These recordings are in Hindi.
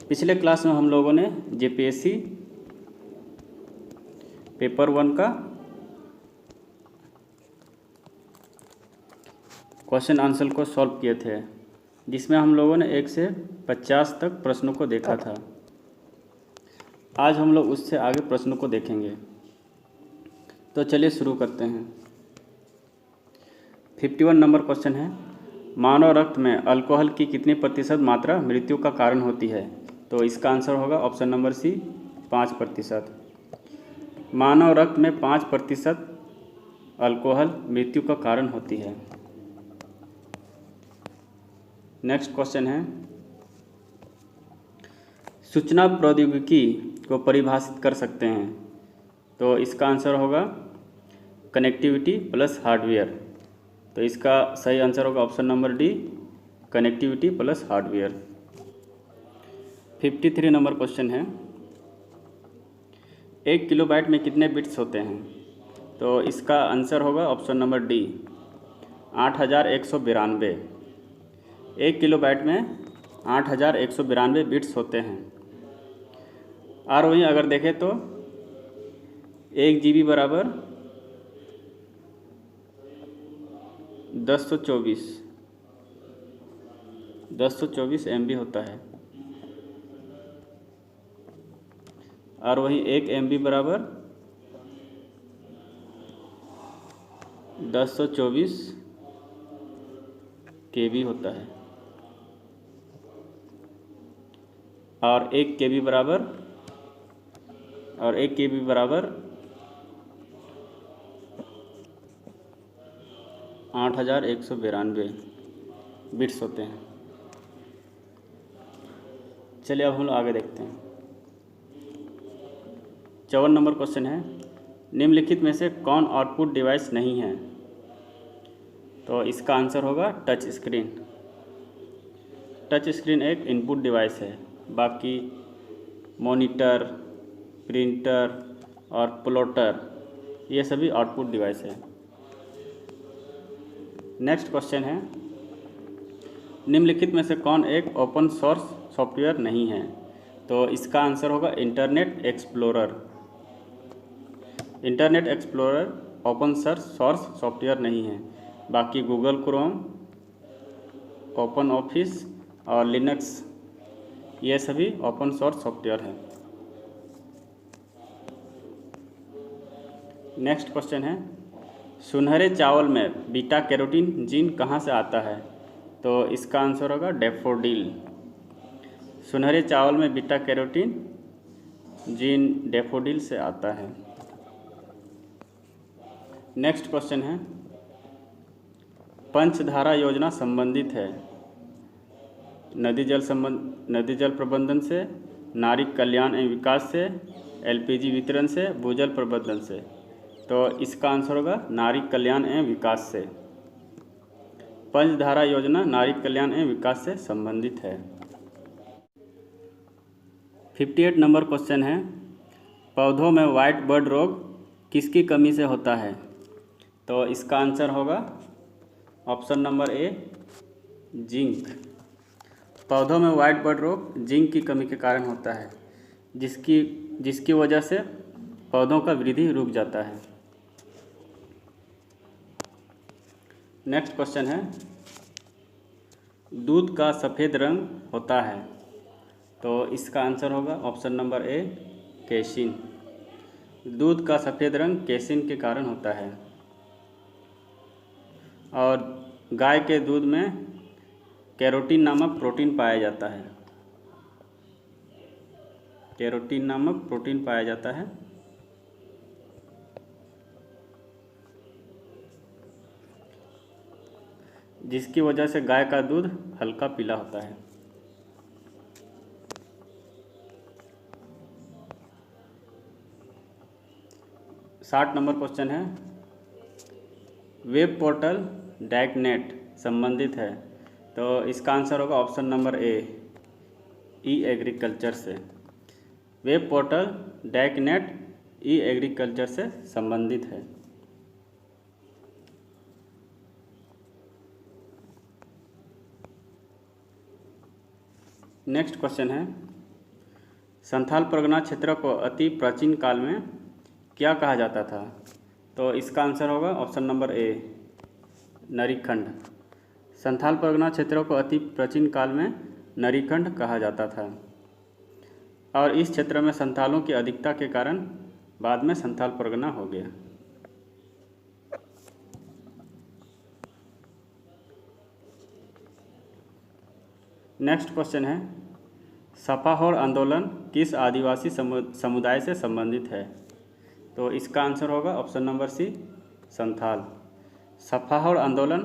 पिछले क्लास में हम लोगों ने जेपीएससी पेपर 1 का क्वेश्चन आंसर को सॉल्व किए थे, जिसमें हम लोगों ने 1 से 50 तक प्रश्नों को देखा था। आज हम लोग उससे आगे प्रश्नों को देखेंगे। तो चलिए शुरू करते हैं। 51 नंबर क्वेश्चन है, मानव रक्त में अल्कोहल की कितनी प्रतिशत मात्रा मृत्यु का कारण होती है? तो इसका आंसर होगा ऑप्शन नंबर सी, 5%। मानव रक्त में 5% अल्कोहल मृत्यु का कारण होती है। नेक्स्ट क्वेश्चन है, सूचना प्रौद्योगिकी को परिभाषित कर सकते हैं? तो इसका आंसर होगा कनेक्टिविटी प्लस हार्डवेयर। तो इसका सही आंसर होगा option number D, connectivity plus hardware. 53 number question है, 1 किलोबाइट में कितने बिट्स होते हैं? तो इसका आंसर होगा ऑप्शन नंबर डी, 8192। 1 किलोबाइट में 8192 बिट्स होते हैं। और वहीं अगर देखें तो 1 GB बराबर 1024 MB होता है। और वहीं 1 MB बराबर 1024 KB होता है। और 1 KB बराबर 8192 बिट्स होते हैं। चलिए अब हम लोग आगे देखते हैं। 54 नंबर क्वेश्चन है, निम्नलिखित में से कौन आउटपुट डिवाइस नहीं है? तो इसका आंसर होगा टच स्क्रीन। टच स्क्रीन एक इनपुट डिवाइस है, बाकी मॉनिटर, प्रिंटर और प्लॉटर ये सभी आउटपुट डिवाइस है। नेक्स्ट क्वेश्चन है, निम्नलिखित में से कौन एक ओपन सोर्स सॉफ्टवेयर नहीं है? तो इसका आंसर होगा internet explorer. Internet explorer open source software नहीं है, बाकी गूगल क्रोम, ओपन ऑफिस और लिनक्स ये सभी ओपन सोर्स सॉफ्टवेयर हैं। नेक्स्ट क्वेश्चन है, सुनहरे चावल में बीटा कैरोटीन जीन कहाँ से आता है? तो इसका आंसर होगा डैफोडिल। सुनहरे चावल में बीटा कैरोटीन जीन डैफोडिल से आता है। नेक्स्ट क्वेश्चन है, पंचधारा योजना संबंधित है नदी जल प्रबंधन से, नारी कल्याण एवं विकास से, LPG वितरण से, भूजल प्रबंधन से। तो इसका आंसर होगा नारी कल्याण एवं विकास से। पंचधारा योजना नारी कल्याण एवं विकास से संबंधित है। 58 नंबर क्वेश्चन है, पौधों में व्हाइट बर्ड रोग किसकी कमी से होता है? तो इसका आंसर होगा ऑप्शन नंबर ए, जिंक। पौधों में व्हाइट बर्ड रोग जिंक की कमी के कारण होता है, जिसकी वजह से पौधों का वृद्धि रुक जाता है। नेक्स्ट क्वेश्चन है, दूध का सफ़ेद रंग होता है? तो इसका आंसर होगा ऑप्शन नंबर ए, केसिन। दूध का सफ़ेद रंग केसिन के कारण होता है। और गाय के दूध में कैरोटीन नामक प्रोटीन पाया जाता है। कैरोटीन नामक प्रोटीन पाया जाता है। जिसकी वजह से गाय का दूध हल्का पीला होता है। साठ नंबर क्वेश्चन है, वेब पोर्टल डार्कनेट संबंधित है? तो इसका आंसर होगा ऑप्शन नंबर ए, ई एग्रीकल्चर से। वेब पोर्टल डार्कनेट ई एग्रीकल्चर से संबंधित है। नेक्स्ट क्वेश्चन है, संथाल परगना क्षेत्र को अति प्राचीन काल में क्या कहा जाता था? तो इसका आंसर होगा ऑप्शन नंबर ए, नरीखंड। संथाल परगना क्षेत्र को अति प्राचीन काल में नरीखंड कहा जाता था और इस क्षेत्र में संथालों की अधिकता के कारण बाद में संथाल परगना हो गया। नेक्स्ट क्वेश्चन है, सफाहोर आंदोलन किस आदिवासी समुदाय से संबंधित है? तो इसका आंसर होगा ऑप्शन नंबर सी, संथाल। सफाहोर आंदोलन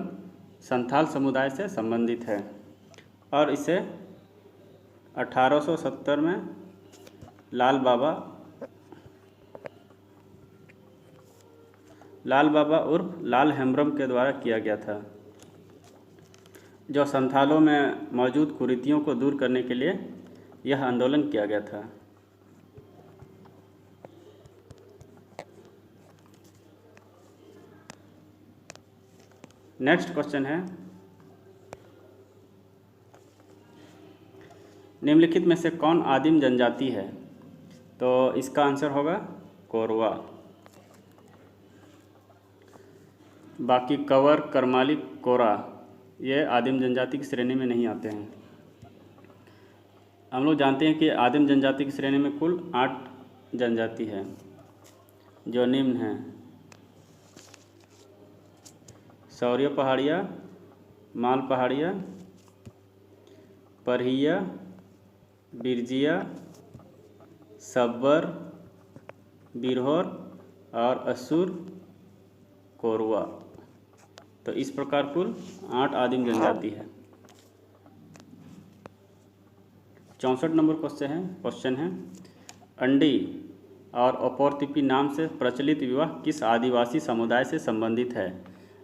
संथाल समुदाय से संबंधित है और इसे 1870 में लाल बाबा उर्फ लाल हेम्ब्रम के द्वारा किया गया था, जो संथालों में मौजूद कुरीतियों को दूर करने के लिए यह आंदोलन किया गया था। नेक्स्ट क्वेश्चन है, निम्नलिखित में से कौन आदिम जनजाति है? तो इसका आंसर होगा कोरवा। बाकी कंवर, करमाली, कोरा ये आदिम जनजाति की श्रेणी में नहीं आते हैं। हम लोग जानते हैं कि आदिम जनजाति की श्रेणी में कुल 8 जनजाति है जो निम्न हैं: सौर्य पहाड़िया, माल पहाड़िया, परहिया, बिरजिया, सब्बर, बिरहोर और असुर, कोरवा। तो इस प्रकार कुल 8 आदिम जनजाति है। 64 नंबर क्वेश्चन है, अंडी और अपौर्तिपी नाम से प्रचलित विवाह किस आदिवासी समुदाय से संबंधित है?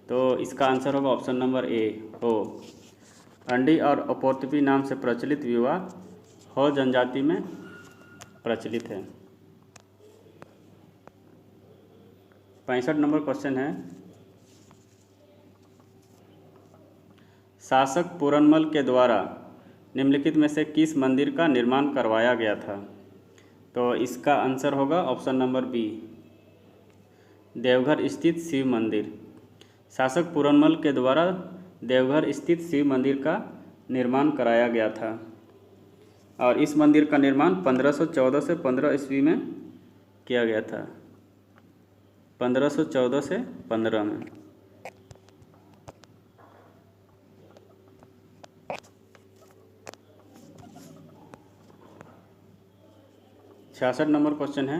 तो इसका आंसर होगा ऑप्शन नंबर ए, हो। अंडी और अपौर्तिपी नाम से प्रचलित विवाह हो जनजाति में प्रचलित है। 65 नंबर क्वेश्चन है, शासक पूरनमल के द्वारा निम्नलिखित में से किस मंदिर का निर्माण करवाया गया था? तो इसका आंसर होगा ऑप्शन नंबर बी, देवघर स्थित शिव मंदिर। शासक पूरनमल के द्वारा देवघर स्थित शिव मंदिर का निर्माण कराया गया था और इस मंदिर का निर्माण 1514 से 15 ईस्वी में किया गया था। 1514 से 15 में। छियासठ नंबर क्वेश्चन है,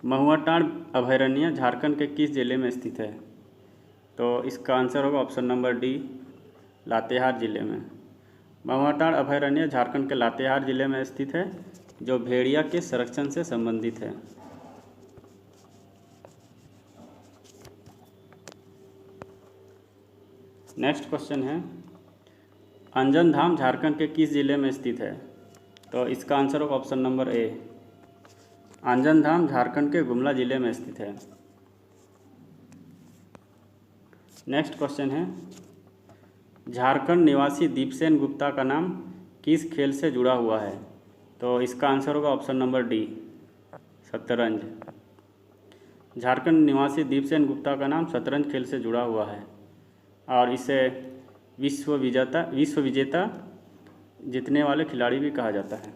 महुआटांड़ अभयारण्य झारखंड के किस जिले में स्थित है? तो इसका आंसर होगा ऑप्शन नंबर डी, लातेहार जिले में। महुआटांड़ अभयारण्य झारखंड के लातेहार जिले में स्थित है, जो भेड़िया के संरक्षण से संबंधित है। नेक्स्ट क्वेश्चन है, अंजन धाम झारखंड के किस जिले में स्थित है? तो इसका आंसर होगा ऑप्शन नंबर ए, अंजन धाम झारखंड के गुमला जिले में स्थित है। नेक्स्ट क्वेश्चन है, झारखंड निवासी दीपसेन गुप्ता का नाम किस खेल से जुड़ा हुआ है? तो इसका आंसर होगा ऑप्शन नंबर डी, शतरंज। झारखंड निवासी दीपसेन गुप्ता का नाम शतरंज खेल से जुड़ा हुआ है और इसे विश्व विजेता जीतने वाले खिलाड़ी भी कहा जाता है।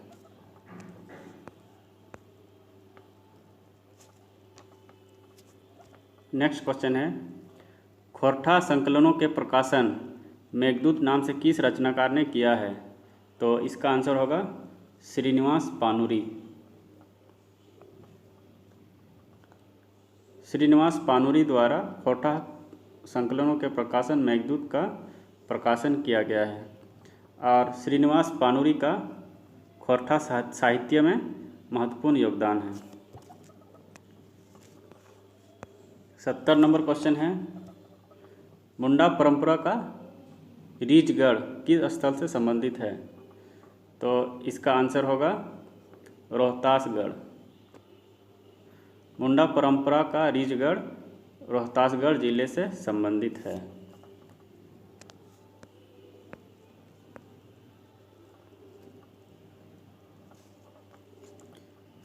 नेक्स्ट क्वेश्चन है, खोरठा संकलनों के प्रकाशन मेघदूत नाम से किस रचनाकार ने किया है? तो इसका आंसर होगा श्रीनिवास पानुरी। श्रीनिवास पानुरी द्वारा खोरठा संकलनों के प्रकाशन मेघदूत का प्रकाशन किया गया है और श्रीनिवास पानुरी का खोरठा साहित्य में महत्वपूर्ण योगदान है। 70 नंबर क्वेश्चन है, मुंडा परंपरा का रीछगढ़ किस स्थल से संबंधित है? तो इसका आंसर होगा रोहतासगढ़। मुंडा परंपरा का रीछगढ़ रोहतासगढ़ जिले से संबंधित है।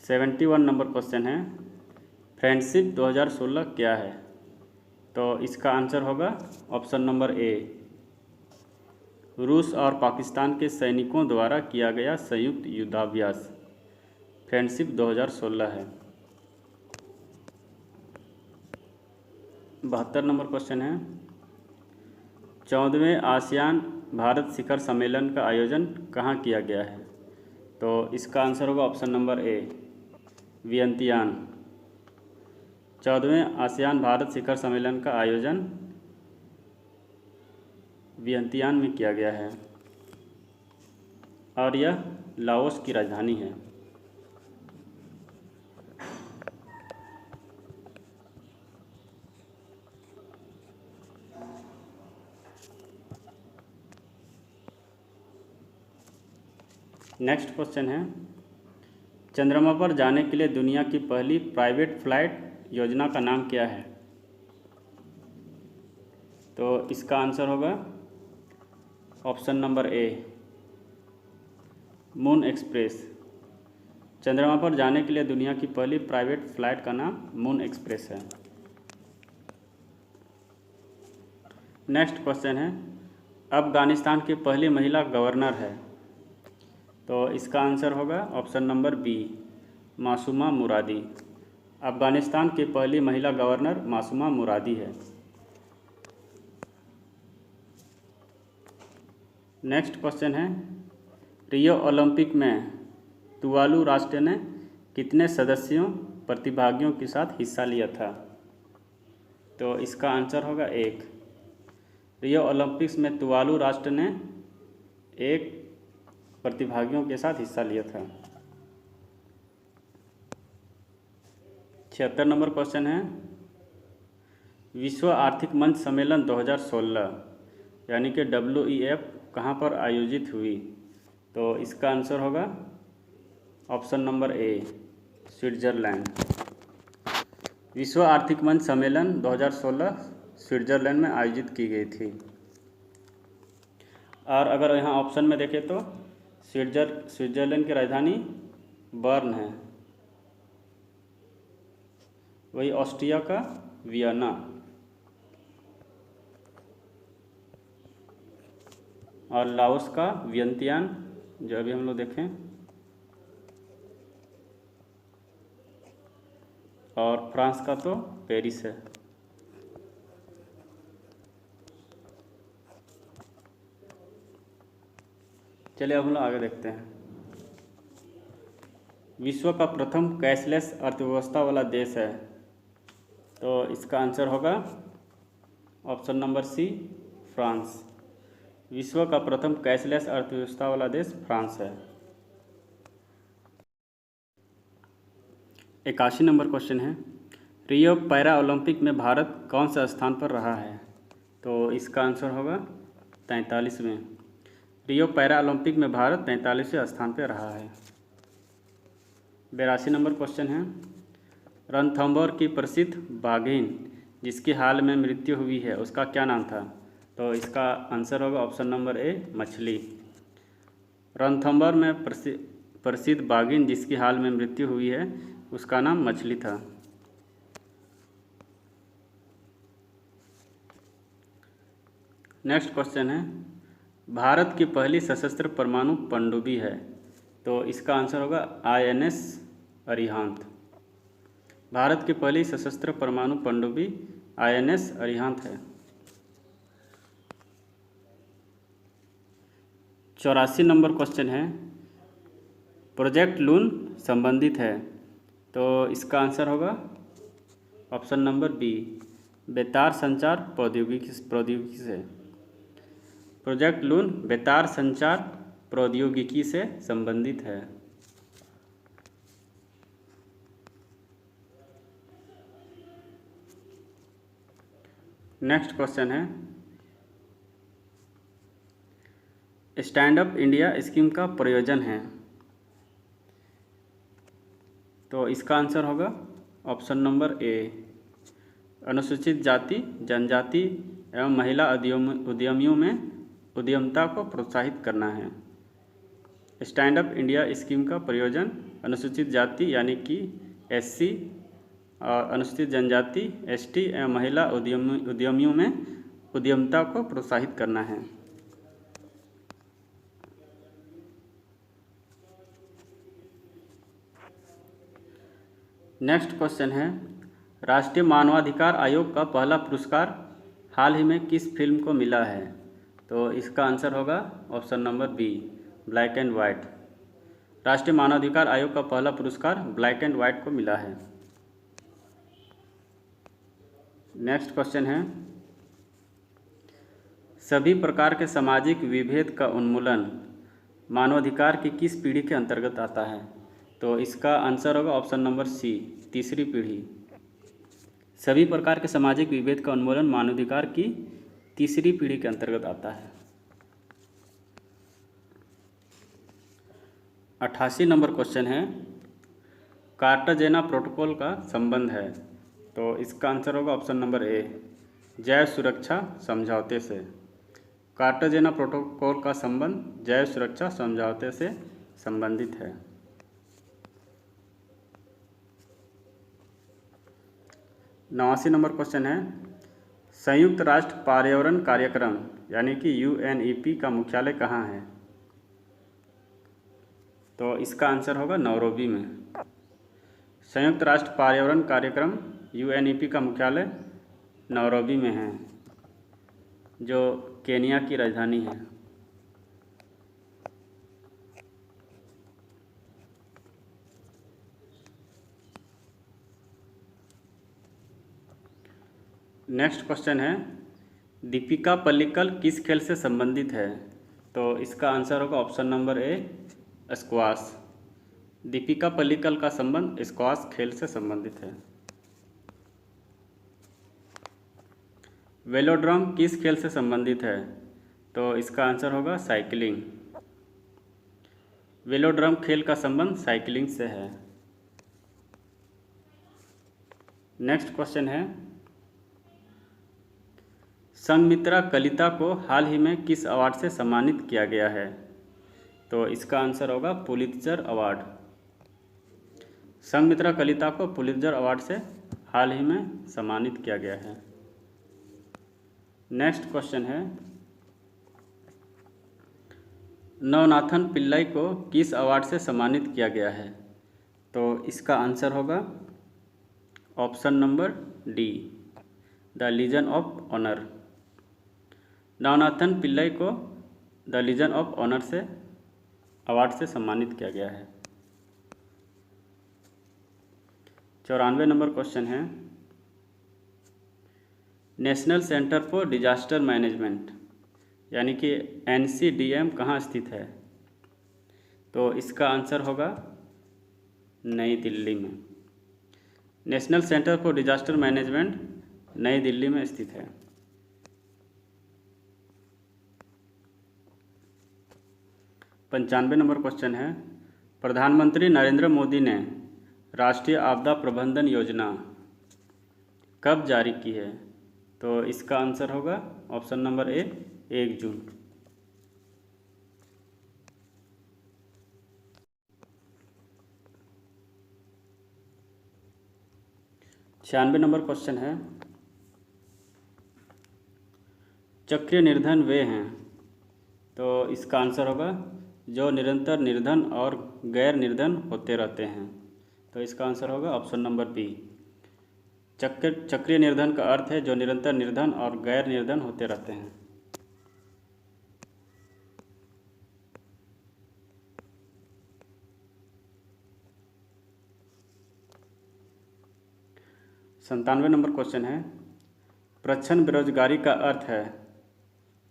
71 नंबर क्वेश्चन है, फ्रेंडशिप 2016 क्या है? तो इसका आंसर होगा ऑप्शन नंबर ए, रूस और पाकिस्तान के सैनिकों द्वारा किया गया संयुक्त युद्धाभ्यास फ्रेंडशिप 2016 है। 72 नंबर क्वेश्चन है, 14वें आसियान भारत शिखर सम्मेलन का आयोजन कहाँ किया गया है? तो इसका आंसर होगा ऑप्शन नंबर ए, वियंतियान। 14वें आसियान भारत शिखर सम्मेलन का आयोजन वियंतियान में किया गया है और यह लाओस की राजधानी है। नेक्स्ट क्वेश्चन है, चंद्रमा पर जाने के लिए दुनिया की पहली प्राइवेट फ्लाइट योजना का नाम क्या है? तो इसका आंसर होगा ऑप्शन नंबर ए, मून एक्सप्रेस। चंद्रमा पर जाने के लिए दुनिया की पहली प्राइवेट फ्लाइट का नाम मून एक्सप्रेस है। नेक्स्ट क्वेश्चन है, अफगानिस्तान की पहली महिला गवर्नर है? तो इसका आंसर होगा option number B, Masooma Muradi. Afghanistan की पहली महिला गवर्नर मासूमा मुरादी है। नेक्स्ट क्वेश्चन है, रियो ओलंपिक में तुवालू राष्ट्र ने कितने सदस्यों प्रतिभागियों के साथ हिस्सा लिया था? तो इसका आंसर होगा एक। रियो ओलंपिक्स में तुवालू राष्ट्र ने एक प्रतिभागियों के साथ हिस्सा लिया था। 76 नंबर क्वेश्चन है, विश्व आर्थिक मंच सम्मेलन 2016 यानी कि WEF कहाँ पर आयोजित हुई? तो इसका आंसर होगा ऑप्शन नंबर ए, स्विट्ज़रलैंड। विश्व आर्थिक मंच सम्मेलन 2016 स्विट्ज़रलैंड में आयोजित की गई थी। और अगर यहाँ ऑप्शन में देखें तो स्विट्ज़रलैंड की राजधानी बर्न है, वही ऑस्ट्रिया का वियना। और लाओस का वियंतियान जो अभी हम लोग देखें, और फ्रांस का तो पेरिस है। चलिए अब हम लोग आगे देखते हैं। विश्व का प्रथम कैशलेस अर्थव्यवस्था वाला देश है? तो इसका आंसर होगा ऑप्शन नंबर सी, फ्रांस। विश्व का प्रथम कैशलेस अर्थव्यवस्था वाला देश फ्रांस है। 81 नंबर क्वेश्चन है, रियो पैरा ओलंपिक में भारत कौन सा स्थान पर रहा है? तो इसका आंसर होगा 43वें। रियो पैरा ओलंपिक में भारत 43वें स्थान पर रहा है। 82 नंबर क्वेश्चन है, रणथंभौर की प्रसिद्ध बाघिन जिसकी हाल में मृत्यु हुई है उसका क्या नाम था? तो इसका आंसर होगा ऑप्शन नंबर ए, मछली। रणथंभौर में प्रसिद्ध बाघिन जिसकी हाल में मृत्यु हुई है उसका नाम मछली था। नेक्स्ट क्वेश्चन है, भारत की पहली सशस्त्र परमाणु पनडुब्बी है? तो इसका आंसर होगा INS अरिहंत। भारत की पहली सशस्त्र परमाणु पनडुब्बी INS अरिहंत है। 84 नंबर क्वेश्चन है, प्रोजेक्ट लून संबंधित है? तो इसका आंसर होगा ऑप्शन नंबर बी, बेतार संचार प्रौद्योगिकी से। प्रोजेक्ट लून बेतार संचार प्रौद्योगिकी से संबंधित है। नेक्स्ट क्वेश्चन है, स्टैंड अप इंडिया स्कीम का प्रयोजन है? तो इसका आंसर होगा ऑप्शन नंबर ए, अनुसूचित जाति जनजाति एवं महिला उद्यमियों में उद्यमिता को प्रोत्साहित करना है। स्टैंड अप इंडिया स्कीम का प्रयोजन अनुसूचित जाति यानी कि SC और अनुसूचित जनजाति ST एवं महिला उद्यमियों में उद्यमिता को प्रोत्साहित करना है। नेक्स्ट क्वेश्चन है, राष्ट्रीय मानवाधिकार आयोग का पहला पुरस्कार हाल ही में किस फिल्म को मिला है? तो इसका आंसर होगा option number B, black and white. राष्ट्रीय मानवाधिकार आयोग का पहला पुरस्कार ब्लैक एंड वाइट को मिला है। नेक्स्ट क्वेश्चन है, सभी प्रकार के सामाजिक विभेद का उन्मूलन मानवाधिकार की किस पीढ़ी के अंतर्गत आता है? तो इसका आंसर होगा ऑप्शन नंबर सी, तीसरी पीढ़ी। सभी प्रकार के सामाजिक विभेद का उन्मूलन मानवाधिकार की तीसरी पीढ़ी के अंतर्गत आता है। 88 नंबर क्वेश्चन है, कार्टाजेना प्रोटोकॉल का संबंध है। तो इसका आंसर होगा ऑप्शन नंबर ए, जैव सुरक्षा समझौते से। कार्टाजेना प्रोटोकॉल का संबंध जैव सुरक्षा समझौते से संबंधित है। 89 नंबर क्वेश्चन है, संयुक्त राष्ट्र पर्यावरण कार्यक्रम यानी कि UNEP का मुख्यालय कहाँ है? तो इसका आंसर होगा नैरोबी में। संयुक्त राष्ट्र पर्यावरण कार्यक्रम UNEP का मुख्यालय नैरोबी में है, जो केनिया की राजधानी है। नेक्स्ट क्वेश्चन है, दीपिका पल्लिकल किस खेल से संबंधित है? तो इसका आंसर होगा ऑप्शन नंबर ए, स्क्वाश। दीपिका पल्लिकल का संबंध स्क्वाश खेल से संबंधित है। वेलोड्रम किस खेल से संबंधित है? तो इसका आंसर होगा साइकिलिंग। वेलोड्रम खेल का संबंध साइकिलिंग से है। नेक्स्ट क्वेश्चन है, संघमित्रा कलिता को हाल ही में किस अवार्ड से सम्मानित किया गया है? तो इसका आंसर होगा पुलित्जर अवार्ड। संघमित्रा कलिता को पुलित्जर अवार्ड से हाल ही में सम्मानित किया गया है। नेक्स्ट क्वेश्चन है, नवनाथन पिल्लाई को किस अवार्ड से सम्मानित किया गया है? तो इसका आंसर होगा option number D, the Legion of Honour. Navanathan Pillai को द लीजन ऑफ ऑनर से अवार्ड से सम्मानित किया गया है। 94 नंबर क्वेश्चन है, National Centre for Disaster Management यानी कि NCDM कहाँ स्थित है? तो इसका आंसर होगा नई दिल्ली में। National Centre for Disaster management नई दिल्ली में स्थित है। 95 नंबर क्वेश्चन है, प्रधानमंत्री नरेंद्र मोदी ने राष्ट्रीय आपदा प्रबंधन योजना कब जारी की है? तो इसका आंसर होगा ऑप्शन नंबर ए, 1 जून। छियानवे नंबर क्वेश्चन है, चक्रीय निर्धन वे हैं। तो इसका आंसर होगा जो निरंतर निर्धन और गैर निर्धन होते रहते हैं। तो इसका आंसर होगा ऑप्शन नंबर बी, चक्रीय निर्धन का अर्थ है जो निरंतर निर्धन और गैर निर्धन होते रहते हैं। संतानवे नंबर क्वेश्चन है, प्रच्छन्न बेरोजगारी का अर्थ है।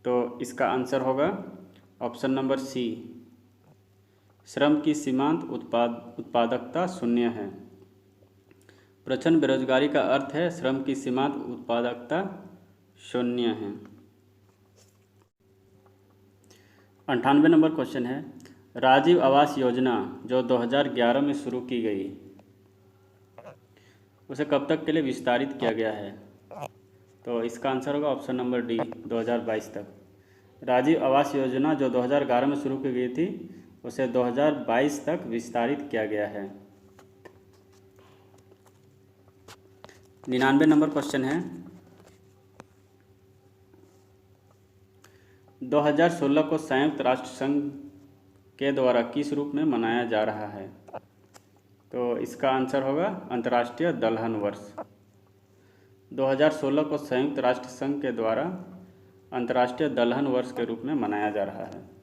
तो इसका आंसर होगा ऑप्शन नंबर सी, श्रम की सीमांत उत्पादकता शून्य है। प्रच्छन्न बेरोजगारी का अर्थ है श्रम की सीमांत उत्पादकता शून्य है। 98 नंबर क्वेश्चन है, राजीव आवास योजना जो 2011 में शुरू की गई उसे कब तक के लिए विस्तारित किया गया है? तो इसका आंसर होगा ऑप्शन नंबर डी, 2022 तक। राजीव आवास योजना जो 2011 में शुरू की गई थी उसे 2022 तक विस्तारित किया गया है। 99 नंबर क्वेश्चन है, 2016 को संयुक्त राष्ट्र संघ के द्वारा किस रूप में मनाया जा रहा है? तो इसका आंसर होगा अंतर्राष्ट्रीय दलहन वर्ष। 2016 को संयुक्त राष्ट्र संघ के द्वारा अंतर्राष्ट्रीय दलहन वर्ष के रूप में मनाया जा रहा है।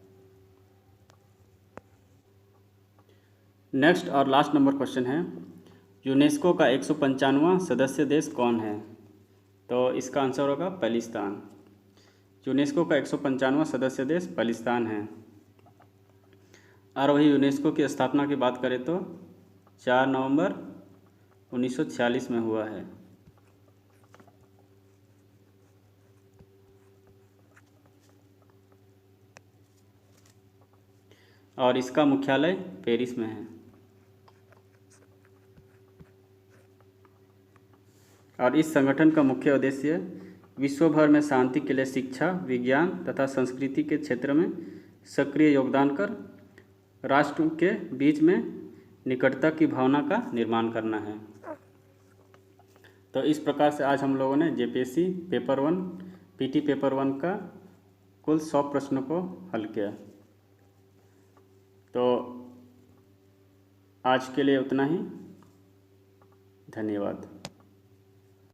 नेक्स्ट और लास्ट नंबर क्वेश्चन है, यूनेस्को का 195वां सदस्य देश कौन है? तो इसका आंसर होगा पाकिस्तान। यूनेस्को का 195वां सदस्य देश पाकिस्तान है। और वही यूनेस्को की स्थापना की बात करें तो 4 नवंबर 1946 में हुआ है। और इसका मुख्यालय पेरिस में है। और इस संगठन का मुख्य उद्देश्य विश्व भर में शांति के लिए शिक्षा, विज्ञान तथा संस्कृति के क्षेत्र में सक्रिय योगदान कर राष्ट्र के बीच में निकटता की भावना का निर्माण करना है। तो इस प्रकार से आज हम लोगों ने जेपीएससी पेपर 1 पीटी पेपर 1 का कुल 100 प्रश्नों को हल किया। तो आज के लिए उतना ही। धन्यवाद।